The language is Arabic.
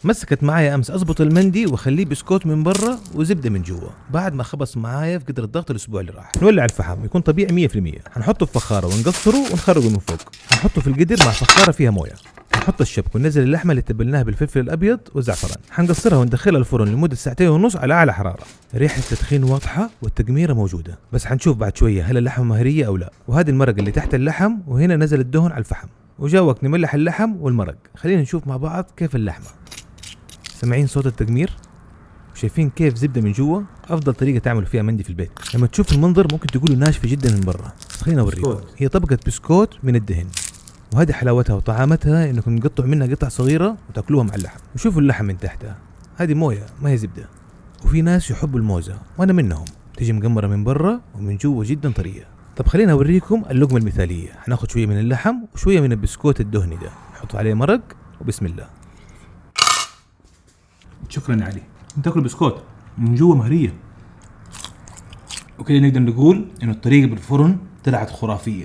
مسكت معايا امس. اظبط المندي واخليه بسكوت من برا وزبده من جوا. بعد ما خبص معايا في قدر الضغط الاسبوع اللي راح. نولع الفحم يكون طبيعي 100%. هنحطه في فخاره ونقصره ونخرجه من فوق. هنحطه في القدر مع فخاره فيها مويه. هنحط الشبك وننزل اللحمه اللي تبلناها بالفلفل الابيض والزعفران. هنقصرها وندخلها الفرن لمده 2.5 ساعات على اعلى حراره. ريحه التدخين واضحه والتقميره موجوده، بس هنشوف بعد شويه هل اللحمه مهريه او لا. وهذه المرق اللي تحت اللحم، وهنا نزل الدهن على الفحم. وجاوك نملح اللحم والمرق. خلينا نشوف مع بعض كيف اللحمه. سامعين صوت التقمير؟ وشايفين كيف زبده من جوا؟ افضل طريقه تعملوا فيها مندي في البيت. لما تشوف المنظر ممكن تقولوا ناشفه جدا من برا، بس خلينا اوريكم. هي طبقه بسكوت من الدهن، وهذه حلاوتها وطعامتها انكم تقطعوا منها قطع صغيره وتاكلوها مع اللحم. وشوفوا اللحم من تحتها، هذه مويه ما هي زبده. وفي ناس يحبوا الموزه وانا منهم، تيجي مقمره من برا ومن جوا جدا طريه. طب خلينا اوريكم اللقمه المثاليه. هناخذ شويه من اللحم وشويه من البسكوت الدهني ده، نحط عليه مرق وبسم الله. شكرا علي. تاكل بسكوت من جوا مهريه. وكده نقدر نقول انه الطريقه بالفرن طلعت خرافيه.